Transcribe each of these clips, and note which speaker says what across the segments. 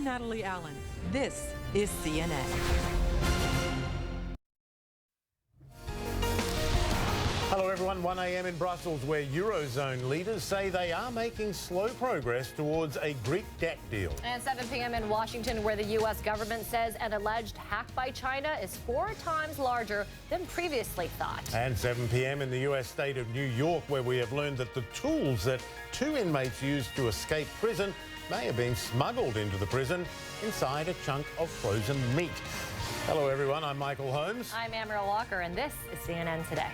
Speaker 1: Natalie Allen. This is CNN.
Speaker 2: Hello everyone, 1 a.m. in Brussels, where Eurozone leaders say they are making slow progress towards a Greek debt deal.
Speaker 3: And 7 p.m. in Washington, where the U.S. government says an alleged hack by China is 4 times larger than previously thought.
Speaker 2: And 7 p.m. in the U.S. state of New York, where we have learned that the tools that 2 inmates used to escape prison may have been smuggled into the prison inside a chunk of frozen meat. Hello everyone, I'm Michael Holmes.
Speaker 3: I'm Amaral Walker, and this is CNN Today.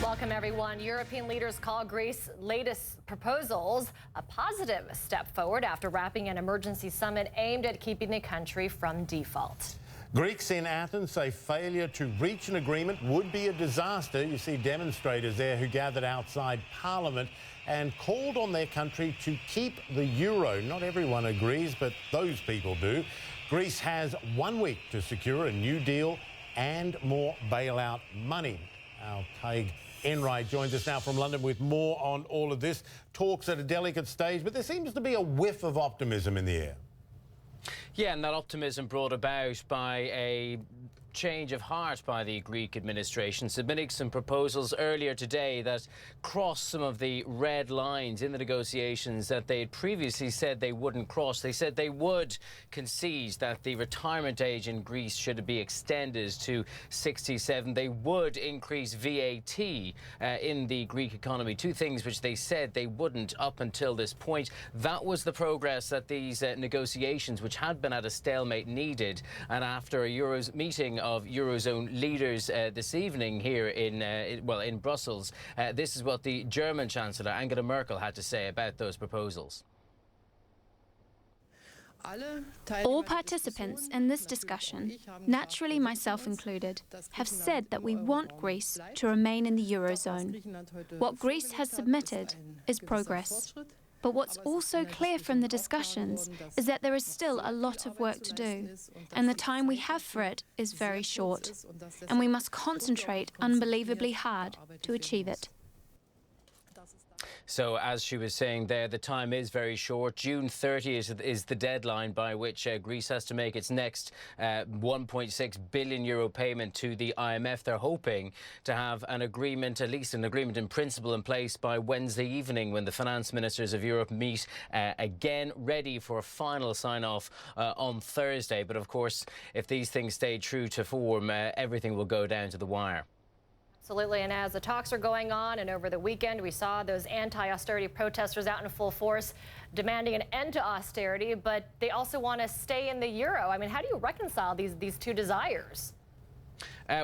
Speaker 3: Welcome, everyone. European leaders call Greece's latest proposals a positive step forward after wrapping an emergency summit aimed at keeping the country from default.
Speaker 2: Greeks in Athens say failure to reach an agreement would be a disaster. You see demonstrators there who gathered outside Parliament and called on their country to keep the euro. Not everyone agrees, but those people do. Greece has 1 week to secure a new deal and more bailout money. Our Tadhg Enright joins us now from London with more on all of this. Talks at a delicate stage, but there seems to be a whiff of optimism in the air.
Speaker 4: Yeah, and that optimism brought about by a change of heart by the Greek administration, submitting some proposals earlier today that crossed some of the red lines in the negotiations that they had previously said they wouldn't cross. They said they would concede that the retirement age in Greece should be extended to 67. They would increase VAT in the Greek economy, 2 things which they said they wouldn't up until this point. That was the progress that these negotiations, which had been at a stalemate, needed. And after a meeting of Eurozone leaders this evening here in Brussels, this is what the German Chancellor Angela Merkel had to say about those proposals.
Speaker 5: All participants in this discussion, naturally myself included, have said that we want Greece to remain in the Eurozone. What Greece has submitted is progress. But what's also clear from the discussions is that there is still a lot of work to do, and the time we have for it is very short, and we must concentrate unbelievably hard to achieve it.
Speaker 4: So, as she was saying there, the time is very short. June 30th is the deadline by which Greece has to make its next €1.6 billion payment to the IMF. They're hoping to have an agreement, at least an agreement in principle, in place by Wednesday evening, when the finance ministers of Europe meet again, ready for a final sign-off on Thursday. But of course, if these things stay true to form, everything will go down to the wire.
Speaker 3: Absolutely, and as the talks are going on, and over the weekend we saw those anti-austerity protesters out in full force demanding an end to austerity, but they also want to stay in the euro. I mean, how do you reconcile these 2 desires?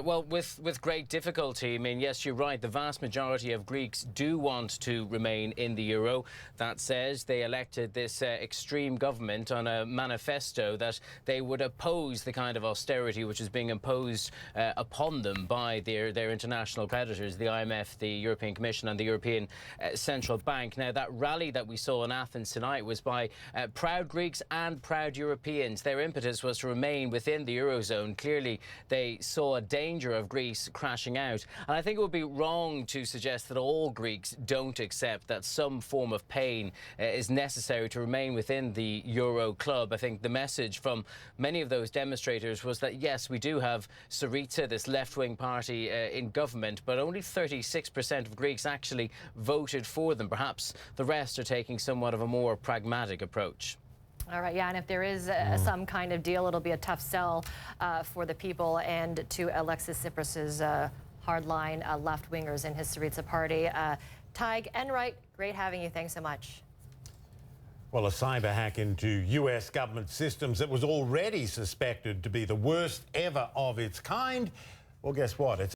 Speaker 4: Well, with great difficulty. I mean, yes, you're right. The vast majority of Greeks do want to remain in the euro. That says they elected this extreme government on a manifesto that they would oppose the kind of austerity which is being imposed upon them by their international creditors, the IMF, the European Commission and the European Central Bank. Now, that rally that we saw in Athens tonight was by proud Greeks and proud Europeans. Their impetus was to remain within the eurozone. Clearly, they saw a danger of Greece crashing out. And I think it would be wrong to suggest that all Greeks don't accept that some form of pain is necessary to remain within the Euro club. I think the message from many of those demonstrators was that, yes, we do have Syriza, this left-wing party in government, but only 36% of Greeks actually voted for them. Perhaps the rest are taking somewhat of a more pragmatic approach.
Speaker 3: All right, yeah, and if there is some kind of deal, it'll be a tough sell for the people and to Alexis Tsipras's hardline left-wingers in his Syriza party. Tadhg Enright, great having you. Thanks so much.
Speaker 2: Well, a cyber hack into US government systems that was already suspected to be the worst ever of its kind. Well, guess what? It's